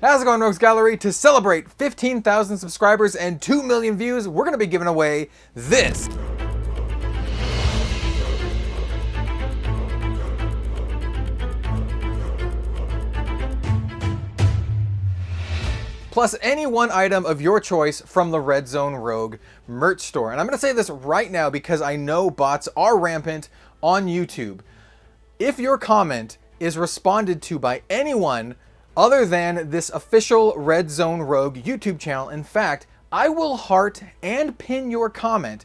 How's it going, Rogues Gallery? To celebrate 15,000 subscribers and 2 million views, we're going to be giving away this. Plus any one item of your choice from the Red Zone Rogue merch store. And I'm going to say this right now because I know bots are rampant on YouTube. If your comment is responded to by anyone other than this official Red Zone Rogue YouTube channel, in fact, I will heart and pin your comment.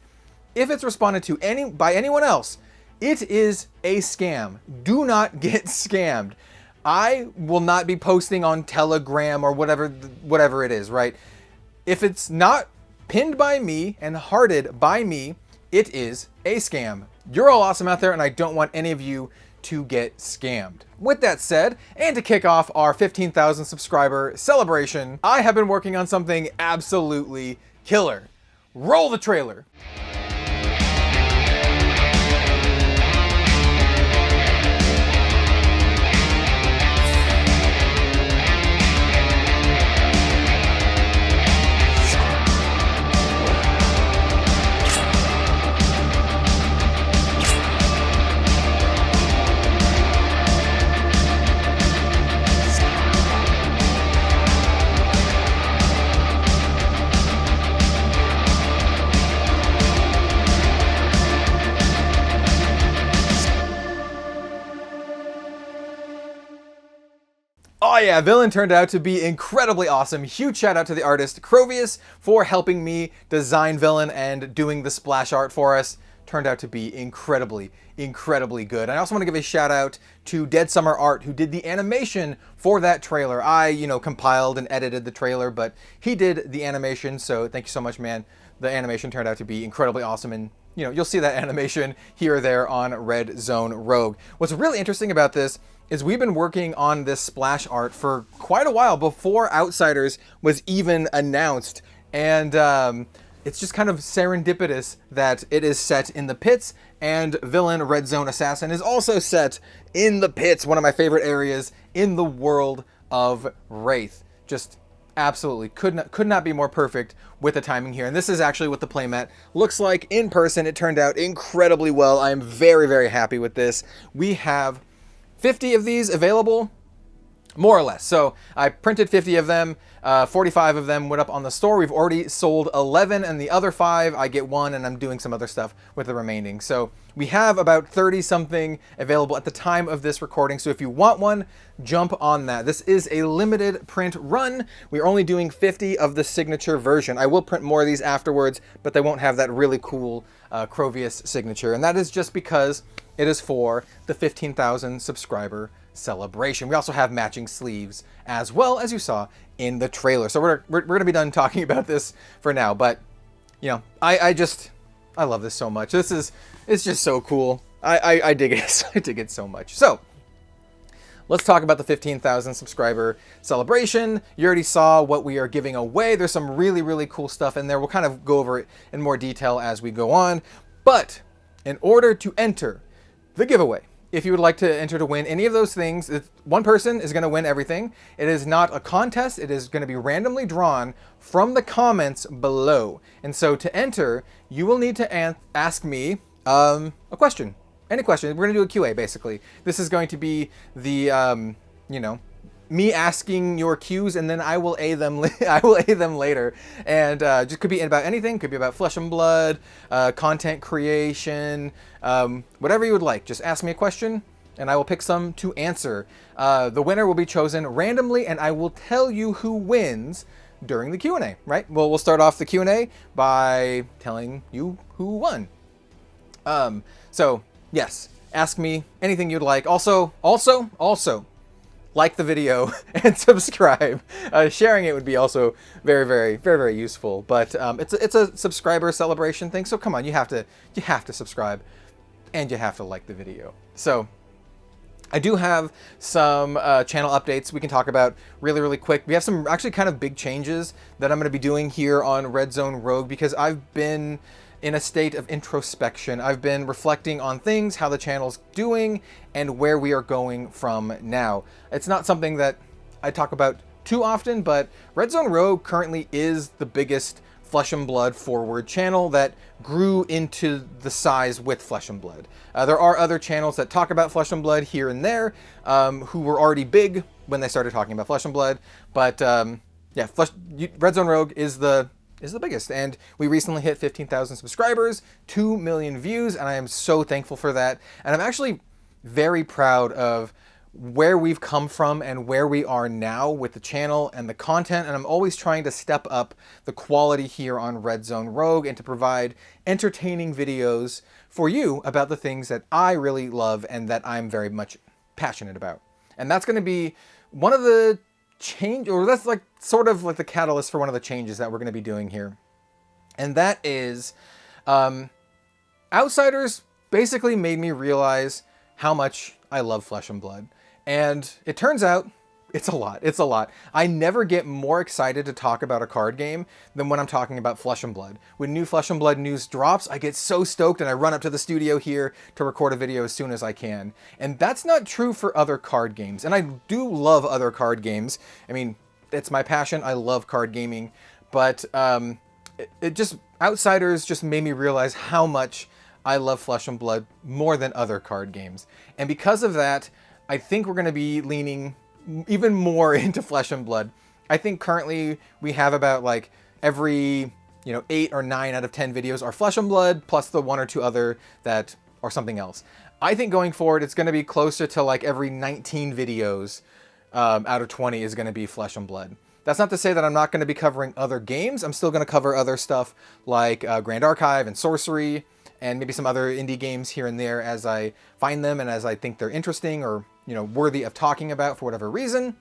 If it's responded to by anyone else, it is a scam. Do not get scammed. I will not be posting on Telegram or whatever it is, right? If it's not pinned by me and hearted by me, it is a scam. You're all awesome out there, and I don't want any of you to get scammed. With that said, and to kick off our 15,000 subscriber celebration, I have been working on something absolutely killer. Roll the trailer. Oh yeah, Villain turned out to be incredibly awesome. Huge shout out to the artist Koyubi for helping me design Villain and doing the splash art for us. Turned out to be incredibly good. I also want to give a shout out to Dead Summer Art, who did the animation for that trailer. I, compiled and edited the trailer, but he did the animation, so thank you so much, man. The animation turned out to be incredibly awesome, and you'll see that animation here or there on Red Zone Rogue. What's really interesting about this is we've been working on this splash art for quite a while before Outsiders was even announced, and it's just kind of serendipitous that it is set in the pits, and Villain Red Zone Assassin is also set in the pits, one of my favorite areas in the world of Wraith. Just absolutely could not be more perfect with the timing here. And this is actually what the playmat looks like in person. It turned out incredibly well. I am very happy with this. We have 50 of these available, more or less. So I printed 50 of them, 45 of them went up on the store. We've already sold 11, and the other 5, I get 1, and I'm doing some other stuff with the remaining. So we have about 30 something available at the time of this recording. So if you want one, jump on that. This is a limited print run. We're only doing 50 of the signature version. I will print more of these afterwards, but they won't have that really cool Koyubi signature. And that is just because it is for the 15,000 subscriber celebration. We also have matching sleeves as well, as you saw in the trailer. So we're gonna be done talking about this for now, but I love this so much. It's just so cool. I dig it. I dig it so much. So let's talk about the 15,000 subscriber celebration. You already saw what we are giving away. There's some really cool stuff in there. We'll kind of go over it in more detail as we go on. But in order to enter the giveaway, if you would like to enter to win any of those things, one person is going to win everything. It is not a contest. It is going to be randomly drawn from the comments below. And so to enter, you will need to ask me a question. Any question. We're going to do a QA, basically. This is going to be the, me asking your Qs, and then I will A them. I will A them later, and just could be about anything. Could be about Flesh and Blood, content creation, whatever you would like. Just ask me a question, and I will pick some to answer. The winner will be chosen randomly, and I will tell you who wins during the Q&A. Right? Well, we'll start off the Q&A by telling you who won. So yes, ask me anything you'd like. Also. Like the video and subscribe. Sharing it would be also very useful. But it's a subscriber celebration thing, so come on, you have to subscribe, and you have to like the video. So I do have some channel updates we can talk about really quick. We have some actually kind of big changes that I'm going to be doing here on Red Zone Rogue, because I've been in a state of introspection. I've been reflecting on things, how the channel's doing, and where we are going from now. It's not something that I talk about too often, but Red Zone Rogue currently is the biggest Flesh and Blood forward channel that grew into the size with Flesh and Blood. There are other channels that talk about Flesh and Blood here and there, who were already big when they started talking about Flesh and Blood, but yeah, Red Zone Rogue is the biggest, and we recently hit 15,000 subscribers, 2 million views, and I am so thankful for that. And I'm actually very proud of where we've come from and where we are now with the channel and the content, and I'm always trying to step up the quality here on Red Zone Rogue and to provide entertaining videos for you about the things that I really love and that I'm very much passionate about. And that's going to be one of the that's like sort of like the catalyst for one of the changes that we're going to be doing here. And that is, Outsiders basically made me realize how much I love Flesh and Blood. And it turns out it's a lot. It's a lot. I never get more excited to talk about a card game than when I'm talking about Flesh and Blood. When new Flesh and Blood news drops, I get so stoked and I run up to the studio here to record a video as soon as I can. And that's not true for other card games. And I do love other card games. I mean, it's my passion. I love card gaming. But Outsiders just made me realize how much I love Flesh and Blood more than other card games. And because of that, I think we're going to be leaning even more into Flesh and Blood. I think currently we have about like every, 8 or 9 out of 10 videos are Flesh and Blood, plus the 1 or 2 other that are something else. I think going forward, it's going to be closer to like every 19 videos out of 20 is going to be Flesh and Blood. That's not to say that I'm not going to be covering other games. I'm still going to cover other stuff like Grand Archive and Sorcery, and maybe some other indie games here and there as I find them and as I think they're interesting or, worthy of talking about for whatever reason.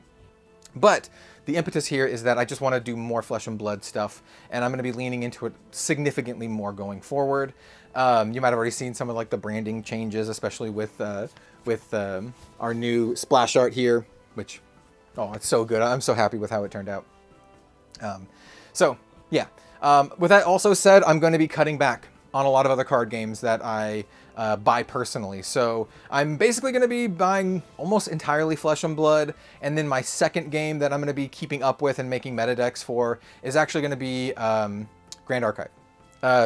But the impetus here is that I just want to do more Flesh and Blood stuff, and I'm going to be leaning into it significantly more going forward. You might have already seen some of like the branding changes, especially with our new splash art here, which, it's so good. I'm so happy with how it turned out. With that also said, I'm going to be cutting back on a lot of other card games that I buy personally. So I'm basically going to be buying almost entirely Flesh and Blood, and then my second game that I'm going to be keeping up with and making meta decks for is actually going to be Grand Archive.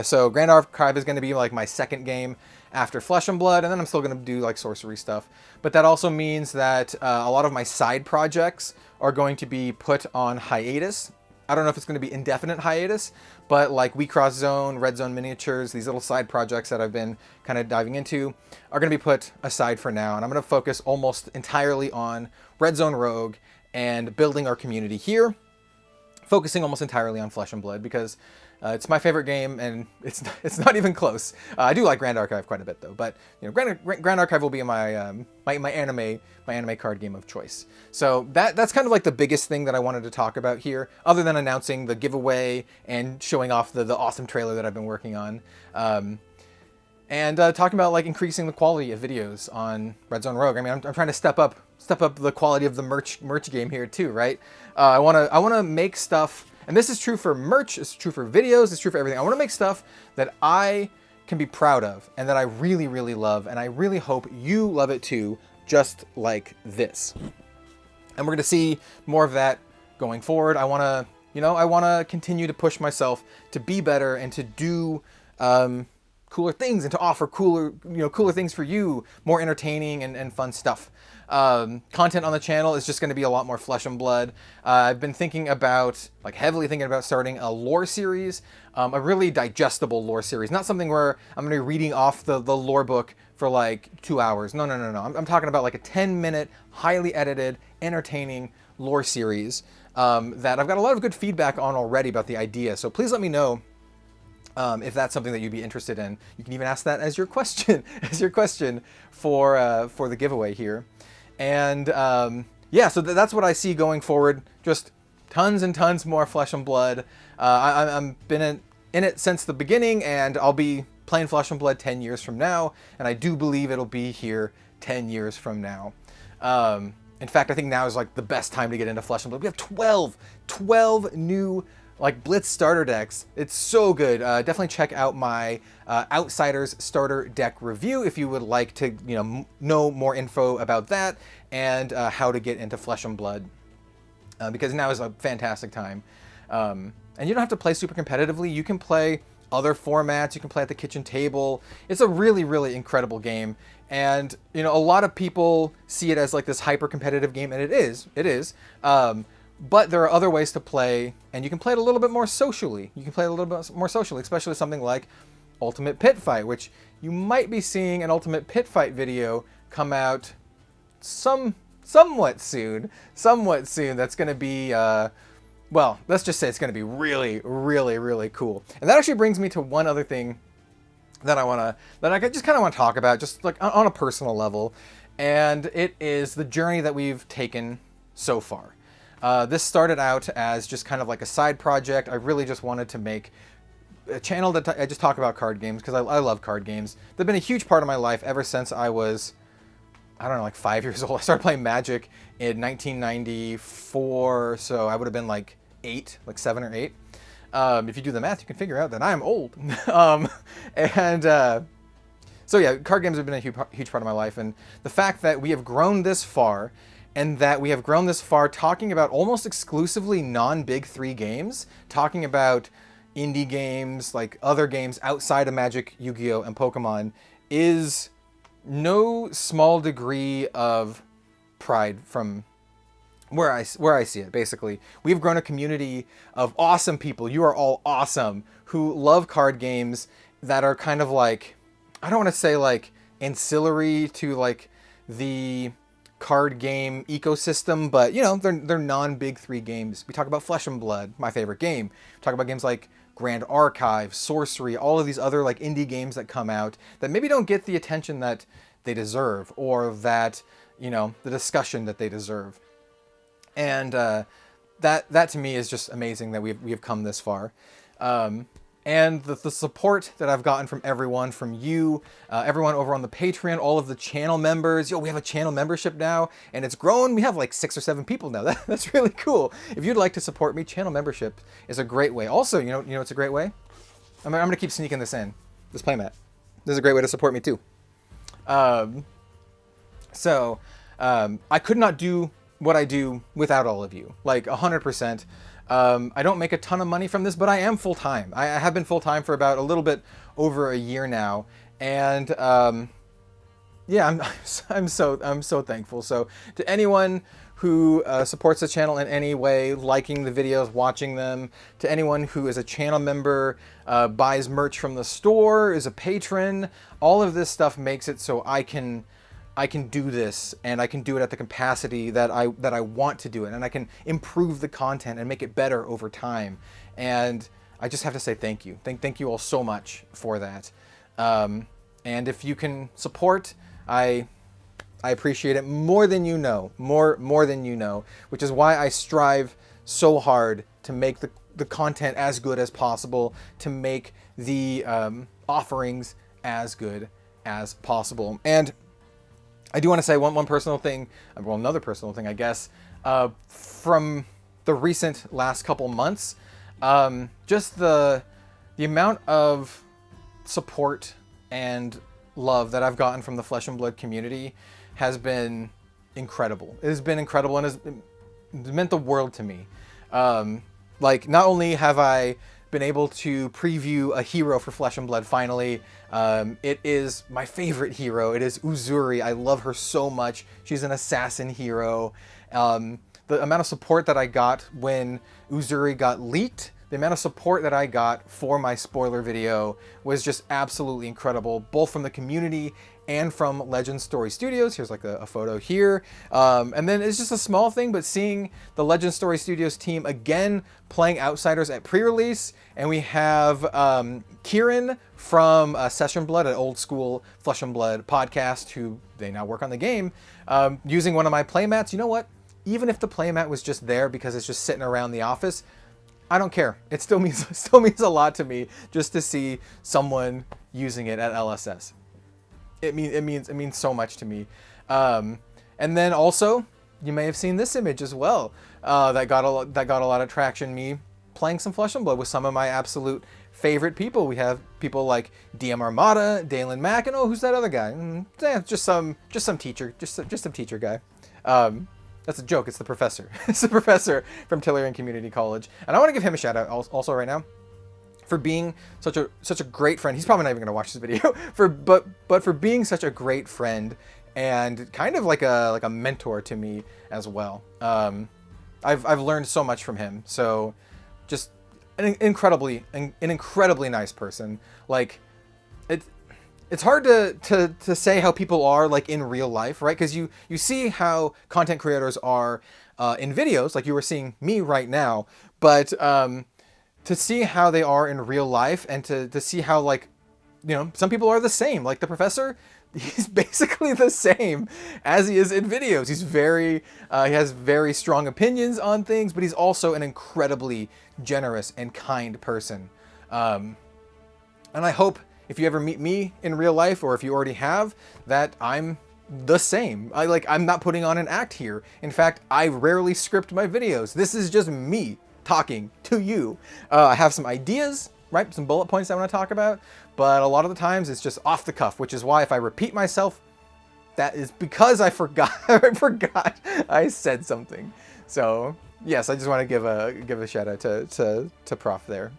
So Grand Archive is going to be like my second game after Flesh and Blood, and then I'm still going to do like Sorcery stuff. But that also means that a lot of my side projects are going to be put on hiatus. I don't know if it's going to be indefinite hiatus, but like We Cross Zone, Red Zone Miniatures, these little side projects that I've been kind of diving into are going to be put aside for now. And I'm going to focus almost entirely on Red Zone Rogue and building our community here, focusing almost entirely on Flesh and Blood because it's my favorite game, and it's not even close. I do like Grand Archive quite a bit though, but Grand Archive will be my my anime card game of choice. So that's kind of like the biggest thing that I wanted to talk about here, other than announcing the giveaway and showing off the awesome trailer that I've been working on, and talking about like increasing the quality of videos on Red Zone Rogue. I mean, I'm trying to step up the quality of the merch game here too, right? I wanna make stuff. And this is true for merch, it's true for videos, it's true for everything. I want to make stuff that I can be proud of and that I really, really love. And I really hope you love it too, just like this. And we're going to see more of that going forward. I want to continue to push myself to be better and to do cooler things and to offer cooler things for you, more entertaining and fun stuff. Content on the channel is just going to be a lot more Flesh and Blood. I've been heavily thinking about starting a lore series, a really digestible lore series, not something where I'm going to be reading off the lore book for like 2 hours. No. I'm talking about like a 10-minute, highly edited, entertaining lore series that I've got a lot of good feedback on already about the idea. So please let me know if that's something that you'd be interested in. You can even ask that as your question, for the giveaway here. And so that's what I see going forward. Just tons and tons more Flesh and Blood. I'm been in it since the beginning, and I'll be playing Flesh and Blood 10 years from now, and I do believe it'll be here 10 years from now. In fact, I think now is like the best time to get into Flesh and Blood. We have 12 new like Blitz starter decks. It's so good. Definitely check out my Outsiders starter deck review if you would like to know more info about that and how to get into Flesh and Blood. because now is a fantastic time. And you don't have to play super competitively. You can play other formats. You can play at the kitchen table. It's a really, really incredible game. And, you know, a lot of people see it as like this hyper competitive game, and it is. But there are other ways to play, and you can play it a little bit more socially. You can play it a little bit more socially, especially something like Ultimate Pit Fight, which you might be seeing an Ultimate Pit Fight video come out somewhat soon. That's going to be, well, let's just say it's going to be really, really, really cool. And that actually brings me to one other thing that I just kind of want to talk about, just like on a personal level. And it is the journey that we've taken so far. This started out as just kind of like a side project. I really just wanted to make a channel that I just talk about card games because I love card games. They've been a huge part of my life ever since I was, I don't know, like 5 years old. I started playing Magic in 1994, so I would have been like 7 or 8. If you do the math, you can figure out that I'm old. So yeah, card games have been a huge part of my life, and the fact that we have grown this far, and that we have grown this far talking about almost exclusively non-Big 3 games, talking about indie games, like other games outside of Magic, Yu-Gi-Oh, and Pokemon, is no small degree of pride from where I see it. Basically, we've grown a community of awesome people. You are all awesome, who love card games that are kind of like, I don't want to say like ancillary to like the card game ecosystem, but you know, they're non-Big 3 games. We talk about Flesh and Blood, my favorite game. We talk about games like Grand Archive, Sorcery, all of these other like indie games that come out that maybe don't get the attention that they deserve, or that, you know, the discussion that they deserve. And that to me is just amazing that we've come this far. And the support that I've gotten from everyone, from you, everyone over on the Patreon, all of the channel members. Yo, we have a channel membership now, and it's grown. We have like 6 or 7 people now. That's really cool. If you'd like to support me, channel membership is a great way. Also, you know, it's a great way. I'm gonna keep sneaking this in. This playmat. This is a great way to support me too. I could not do what I do without all of you. Like 100%. I don't make a ton of money from this, but I am full-time. I have been full-time for about a little bit over a year now. And yeah, I'm so thankful. So to anyone who supports the channel in any way, liking the videos, watching them, to anyone who is a channel member, buys merch from the store, is a patron, all of this stuff makes it so I can do this, and I can do it at the capacity that I want to do it, and I can improve the content and make it better over time. And I just have to say thank you. Thank you all so much for that. And if you can support, I appreciate it more than you know, more than you know, which is why I strive so hard to make the content as good as possible, to make the offerings as good as possible. And I do want to say one personal thing, well, another personal thing, I guess, from the recent last couple months, just the amount of support and love that I've gotten from the Flesh and Blood community has been incredible. It has been incredible, and it's meant the world to me. Like, not only have I been able to preview a hero for Flesh and Blood finally. It is my favorite hero. It is Uzuri. I love her so much. She's an assassin hero. The amount of support that I got when Uzuri got leaked, the amount of support that I got for my spoiler video was just absolutely incredible, both from the community and from Legend Story Studios. Here's like a photo here. And then it's just a small thing, but seeing the Legend Story Studios team again playing Outsiders at pre-release, and we have Kieran from Session Blood, an old school Flesh and Blood podcast, who they now work on the game, using one of my playmats. You know what? Even if the playmat was just there because it's just sitting around the office, I don't care. It still means a lot to me just to see someone using it at LSS. It means so much to me. And then also, you may have seen this image as well. That got a lot of traction. Me playing some Flesh and Blood with some of my absolute favorite people. We have people like DM Armada, Dalen Mack, and oh, who's that other guy? Just some teacher, just some teacher guy. That's a joke. It's the professor. It's the professor from Tillerian Community College. And I want to give him a shout out also right now for being such a great friend. He's probably not even going to watch this video, but for being such a great friend and kind of like a mentor to me as well. I've learned so much from him. So just an incredibly nice person. Like it's hard to say how people are like in real life, right? Because you see how content creators are in videos, like you were seeing me right now, but to see how they are in real life and to see how, like, you know, some people are the same. Like the professor, he's basically the same as he is in videos. He's he has very strong opinions on things, but he's also an incredibly generous and kind person. And I hope if you ever meet me in real life, or if you already have, that I'm the same. I'm not putting on an act here. In fact, I rarely script my videos. This is just me talking to you. I have some ideas, right? Some bullet points I want to talk about, but a lot of the times it's just off the cuff, which is why if I repeat myself, that is because I forgot. I forgot I said something. So yes, I just want to give a shout out to Prof there,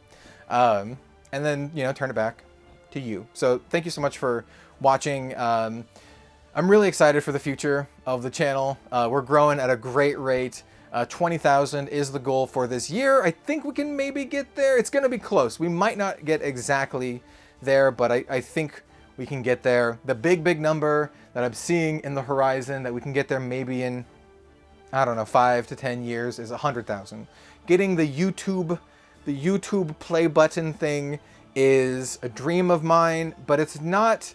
and then, you know, turn it back to you. So thank you so much for watching. I'm really excited for the future of the channel. We're growing at a great rate. 20,000 is the goal for this year. I think we can maybe get there. It's going to be close. We might not get exactly there, but I think we can get there. The big number that I'm seeing in the horizon that we can get there maybe in, I don't know, 5 to 10 years is 100,000. Getting the YouTube play button thing is a dream of mine, but it's not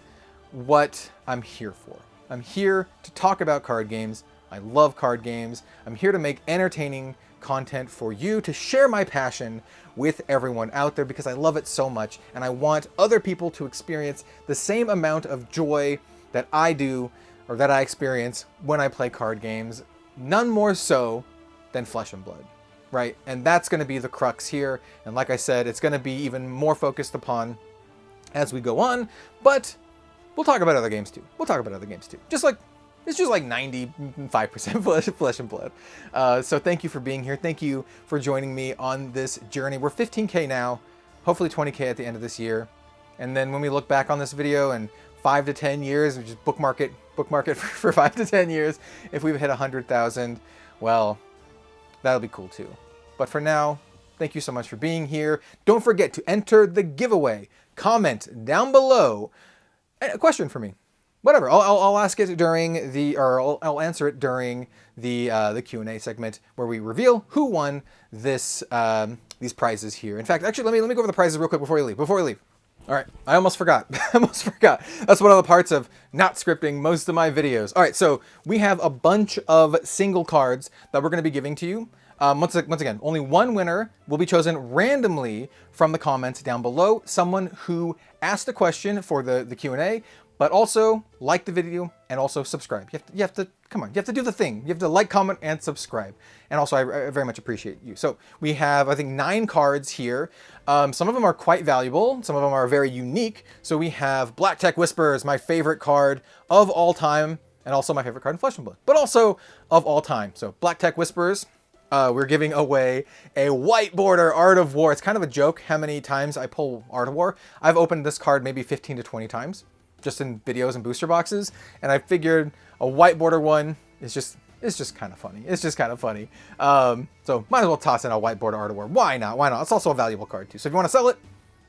what I'm here for. I'm here to talk about card games. I love card games. I'm here to make entertaining content for you, to share my passion with everyone out there because I love it so much, and I want other people to experience the same amount of joy that I do, or that I experience when I play card games. None more so than Flesh and Blood, right? And that's going to be the crux here. And like I said, it's going to be even more focused upon as we go on, but we'll talk about other games too. It's just like 95% Flesh and Blood. So thank you for being here. Thank you for joining me on this journey. We're 15K now, hopefully 20K at the end of this year. And then when we look back on this video in 5 to 10 years, we just bookmark it for 5 to 10 years. If we've hit 100,000, well, that'll be cool too. But for now, thank you so much for being here. Don't forget to enter the giveaway. Comment down below a question for me. Whatever, I'll ask it during I'll answer it during the Q&A segment where we reveal who won these prizes here. In fact, actually, let me go over the prizes real quick before we leave. All right, I almost forgot. That's one of the parts of not scripting most of my videos. All right, so we have a bunch of single cards that we're going to be giving to you. Once again, only one winner will be chosen randomly from the comments down below. Someone who asked a question for the Q&A, but also like the video and also subscribe. You have to come on. You have to do the thing. You have to like, comment, and subscribe. And also, I very much appreciate you. So we have, I think, 9 cards here. Some of them are quite valuable. Some of them are very unique. So we have Black Tech Whispers, my favorite card of all time, and also my favorite card in Flesh and Blood, but also of all time. So Black Tech Whispers. We're giving away a white border Art of War. It's kind of a joke how many times I pull Art of War. I've opened this card maybe 15 to 20 times. Just in videos and booster boxes, and I figured a white border one is just kind of funny. So might as well toss in a white border Art of War. Why not? It's also a valuable card too. So if you want to sell it,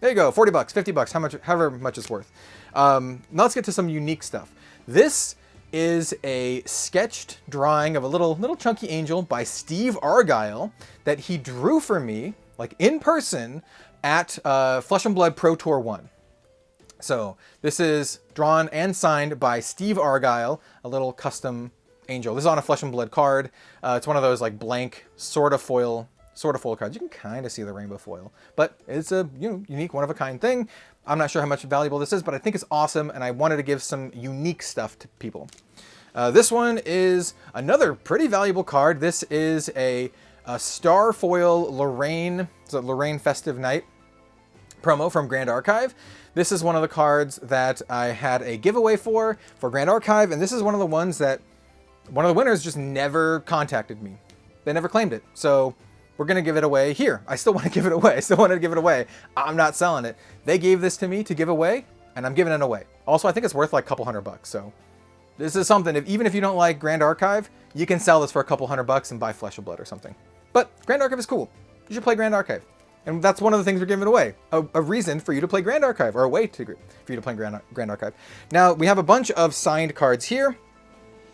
there you go. $40, $50, however much it's worth. Now let's get to some unique stuff. This is a sketched drawing of a little chunky angel by Steve Argyle that he drew for me, like in person, at Flesh and Blood Pro Tour 1. So this is drawn and signed by Steve Argyle, a little custom angel. This is on a Flesh and Blood card. It's one of those like blank sort of foil cards. You can kind of see the rainbow foil, but it's a unique, one of a kind thing. I'm not sure how much valuable this is, but I think it's awesome, and I wanted to give some unique stuff to people. This one is another pretty valuable card. This is a star foil Lorraine. It's a Lorraine Festive Night promo from Grand Archive. This is one of the cards that I had a giveaway for Grand Archive, and this is one of the ones that one of the winners just never contacted me. They never claimed it. So we're going to give it away here. I still want to give it away. I still want to give it away. I'm not selling it. They gave this to me to give away, and I'm giving it away. Also, I think it's worth like a couple $100. So this is something, even if you don't like Grand Archive, you can sell this for a couple $100 and buy Flesh of Blood or something. But Grand Archive is cool. You should play Grand Archive. And that's one of the things we're giving away. A reason for you to play Grand Archive, or a way for you to play Grand Archive. Now, we have a bunch of signed cards here.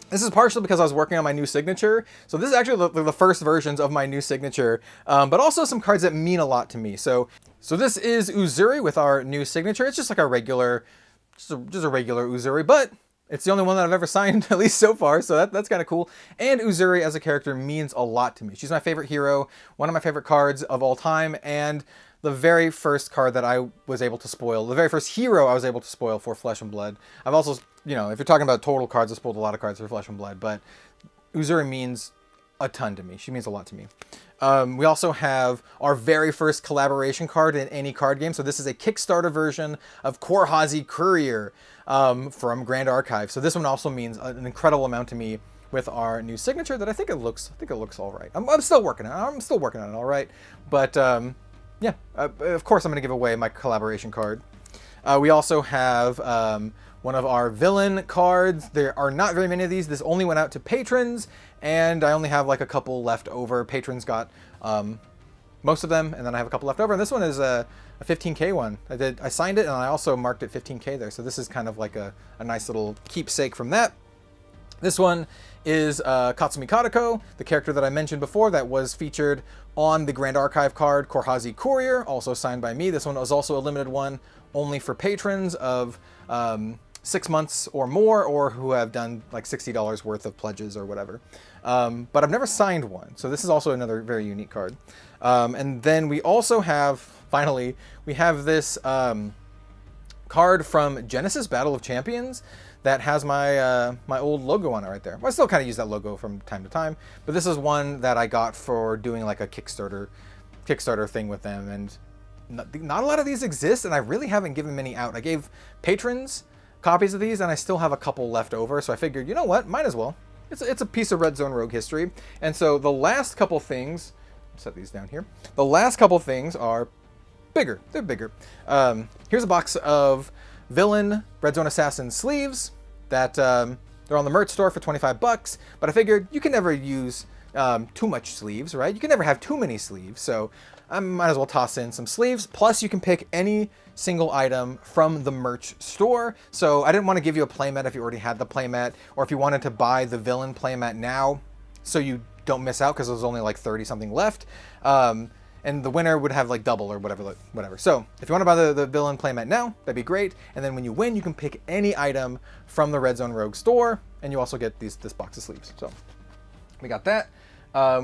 This is partially because I was working on my new signature. So this is actually the first versions of my new signature, but also some cards that mean a lot to me. So this is Uzuri with our new signature. It's just like a regular, just a regular Uzuri, but it's the only one that I've ever signed, at least so far. So that's kind of cool. And Uzuri as a character means a lot to me. She's my favorite hero, one of my favorite cards of all time, and the very first card that I was able to spoil, the very first hero I was able to spoil for Flesh and Blood. I've also, you know, if you're talking about total cards, I've spoiled a lot of cards for Flesh and Blood, but Uzuri means a ton to me. She means a lot to me. We also have our very first collaboration card in any card game. So this is a Kickstarter version of Korhazi Courier from Grand Archive. So this one also means an incredible amount to me with our new signature that I think it looks all right. I'm still working on it. I'm still working on it all right. But yeah, of course I'm going to give away my collaboration card. We also have one of our villain cards. There are not very many of these. This only went out to patrons, and I only have like a couple left over. Patrons got most of them, and then I have a couple left over. And this one is a 15K one. I signed it, and I also marked it 15K there. So this is kind of like a nice little keepsake from that. This one is Katsumi Kadako, the character that I mentioned before that was featured on the Grand Archive card, Korhazi Courier, also signed by me. This one was also a limited one, only for patrons of 6 months or more, or who have done like $60 worth of pledges or whatever. But I've never signed one, so this is also another very unique card. And then we also have, finally, we have this card from Genesis Battle of Champions that has my my old logo on it right there. Well, I still kind of use that logo from time to time, but this is one that I got for doing like a Kickstarter thing with them, and not a lot of these exist, and I really haven't given many out. I gave patrons copies of these, and I still have a couple left over, so I figured, you know what, might as well. It's a piece of Red Zone Rogue history. And so the last couple things, set these down here. The last couple things are bigger. They're bigger. Here's a box of Villain Red Zone Assassin sleeves that they're on the merch store for $25, but I figured you can never use too much sleeves, right? You can never have too many sleeves, so I might as well toss in some sleeves. Plus, you can pick any single item from the merch store. So I didn't want to give you a playmat if you already had the playmat, or if you wanted to buy the Villain playmat now, so you don't miss out because there's only like 30 something left. And the winner would have like double or whatever. So if you want to buy the Villain playmat now, that'd be great. And then when you win, you can pick any item from the Red Zone Rogue store, and you also get this box of sleeves. So we got that.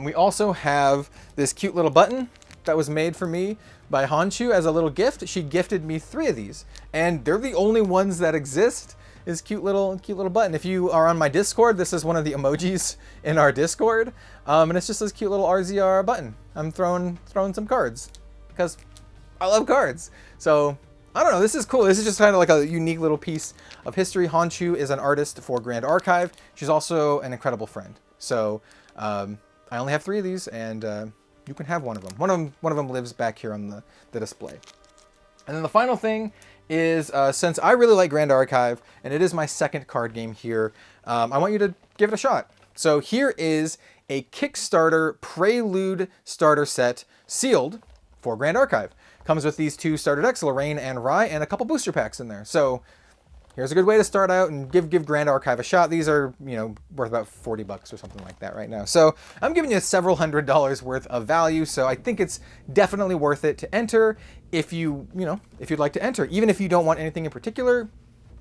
We also have this cute little button that was made for me by Honshu as a little gift. She gifted me 3 of these, and they're the only ones that exist. Is cute little button. If you are on my Discord, this is one of the emojis in our Discord, and it's just this cute little RZR button. I'm throwing some cards because I love cards. So I don't know. This is cool. This is just kind of like a unique little piece of history. Honshu is an artist for Grand Archive. She's also an incredible friend. So I only have 3 of these, and you can have one of them. One of them lives back here on the display. And then the final thing is, since I really like Grand Archive, and it is my second card game here, I want you to give it a shot. So here is a Kickstarter Prelude starter set sealed for Grand Archive. Comes with these 2 starter decks, Lorraine and Rye, and a couple booster packs in there. So here's a good way to start out and give Grand Archive a shot. These are, worth about $40 or something like that right now. So I'm giving you several $100s worth of value. So I think it's definitely worth it to enter. If you'd like to enter, even if you don't want anything in particular,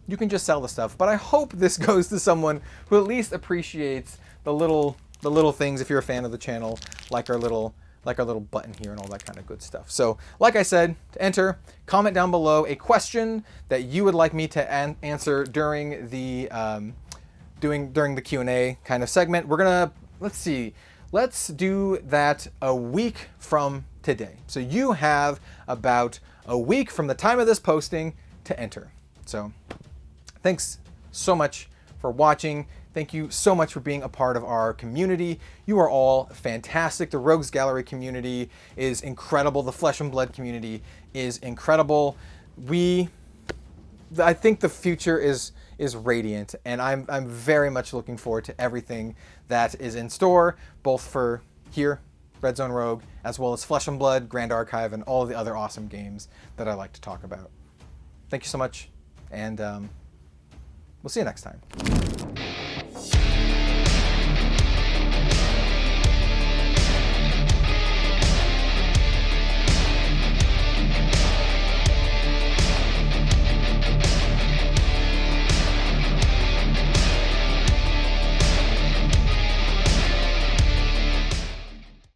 you can just sell the stuff. But I hope this goes to someone who at least appreciates the little things. If you're a fan of the channel, like our little button here and all that kind of good stuff. So like I said, to enter, comment down below a question that you would like me to answer during the during the Q&A kind of segment. We're gonna, let's do that a week from today. So you have about a week from the time of this posting to enter. So thanks so much for watching. Thank you so much for being a part of our community. You are all fantastic. The Rogues Gallery community is incredible. The Flesh and Blood community is incredible. I think the future is radiant, and I'm very much looking forward to everything that is in store, both for here, Red Zone Rogue, as well as Flesh and Blood, Grand Archive, and all of the other awesome games that I like to talk about. Thank you so much, and we'll see you next time.